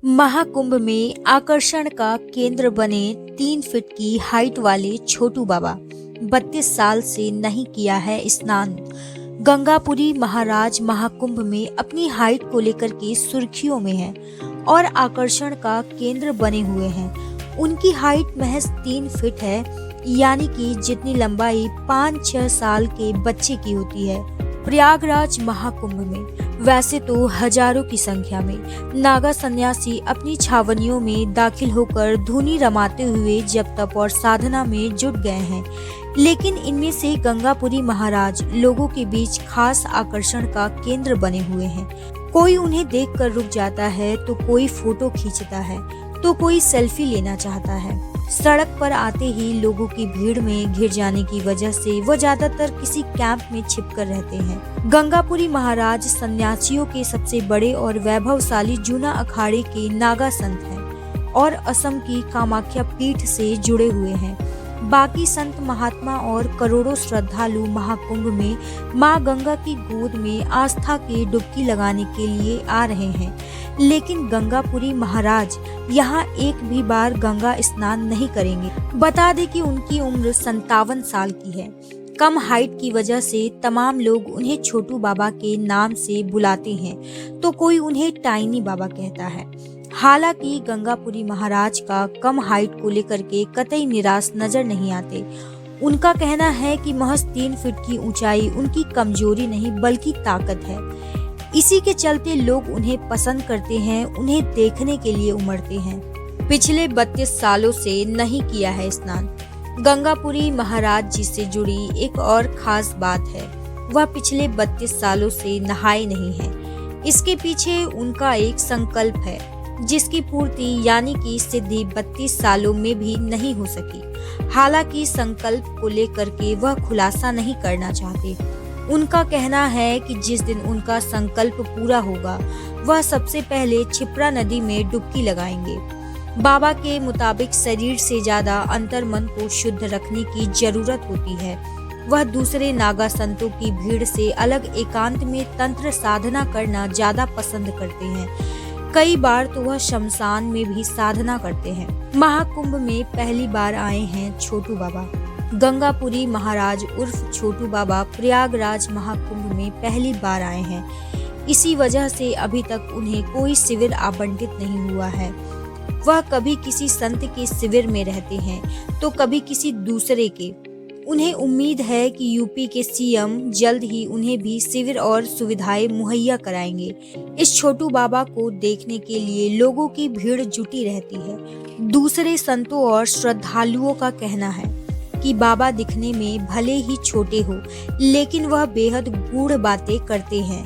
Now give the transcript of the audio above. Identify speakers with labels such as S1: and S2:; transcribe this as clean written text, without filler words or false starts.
S1: महाकुंभ में आकर्षण का केंद्र बने 3 फीट की हाइट वाले छोटू बाबा 32 साल से नहीं किया है स्नान। गंगापुरी महाराज महाकुंभ में अपनी हाइट को लेकर के सुर्खियों में है और आकर्षण का केंद्र बने हुए हैं। उनकी हाइट महज 3 फीट है, यानी कि जितनी लंबाई 5-6 साल के बच्चे की होती है। प्रयागराज महाकुंभ में वैसे तो हजारों की संख्या में नागा सन्यासी अपनी छावनियों में दाखिल होकर धुनी रमाते हुए जप तप और साधना में जुट गए हैं, लेकिन इनमें से गंगापुरी महाराज लोगों के बीच खास आकर्षण का केंद्र बने हुए हैं। कोई उन्हें देखकर रुक जाता है, तो कोई फोटो खींचता है, तो कोई सेल्फी लेना चाहता है। सड़क पर आते ही लोगों की भीड़ में घिर जाने की वजह से वो ज्यादातर किसी कैंप में छिपकर रहते हैं। गंगापुरी महाराज सन्यासियों के सबसे बड़े और वैभवशाली जूना अखाड़े के नागा संत हैं और असम की कामाख्या पीठ से जुड़े हुए हैं। बाकी संत महात्मा और करोड़ों श्रद्धालु महाकुंभ में मां गंगा की गोद में आस्था की डुबकी लगाने के लिए आ रहे हैं, लेकिन गंगापुरी महाराज यहाँ एक भी बार गंगा स्नान नहीं करेंगे। बता दें कि उनकी उम्र 57 साल की है। कम हाइट की वजह से तमाम लोग उन्हें छोटू बाबा के नाम से बुलाते हैं, तो कोई उन्हें टाइनी बाबा कहता है। हालांकि गंगापुरी महाराज का कम हाइट को लेकर के कतई निराश नजर नहीं आते। उनका कहना है कि महज 3 फीट की ऊंचाई उनकी कमजोरी नहीं बल्कि ताकत है। इसी के चलते लोग उन्हें पसंद करते हैं, उन्हें देखने के लिए उमड़ते हैं। पिछले 32 सालों से नहीं किया है स्नान। गंगापुरी महाराज जी से जुड़ी एक और खास बात है, वह पिछले 32 सालों से नहाए नहीं है। इसके पीछे उनका एक संकल्प है, जिसकी पूर्ति यानी कि सिद्धि 32 सालों में भी नहीं हो सकी। हालांकि संकल्प को लेकर के वह खुलासा नहीं करना चाहते। उनका कहना है कि जिस दिन उनका संकल्प पूरा होगा, वह सबसे पहले क्षिप्रा नदी में डुबकी लगाएंगे। बाबा के मुताबिक शरीर से ज्यादा अंतर्मन को शुद्ध रखने की जरूरत होती है। वह दूसरे नागा संतों की भीड़ से अलग एकांत में तंत्र साधना करना ज्यादा पसंद करते हैं। कई बार तो वह शमशान में भी साधना करते हैं। महाकुंभ में पहली बार आए हैं छोटू बाबा। गंगापुरी महाराज उर्फ छोटू बाबा प्रयागराज महाकुंभ में पहली बार आए हैं। इसी वजह से अभी तक उन्हें कोई शिविर आवंटित नहीं हुआ है। वह कभी किसी संत के शिविर में रहते हैं, तो कभी किसी दूसरे के। उन्हें उम्मीद है कि यूपी के सीएम जल्द ही उन्हें भी शिविर और सुविधाएं मुहैया कराएंगे। इस छोटू बाबा को देखने के लिए लोगों की भीड़ जुटी रहती है। दूसरे संतों और श्रद्धालुओं का कहना है कि बाबा दिखने में भले ही छोटे हो, लेकिन वह बेहद गूढ़ बातें करते हैं।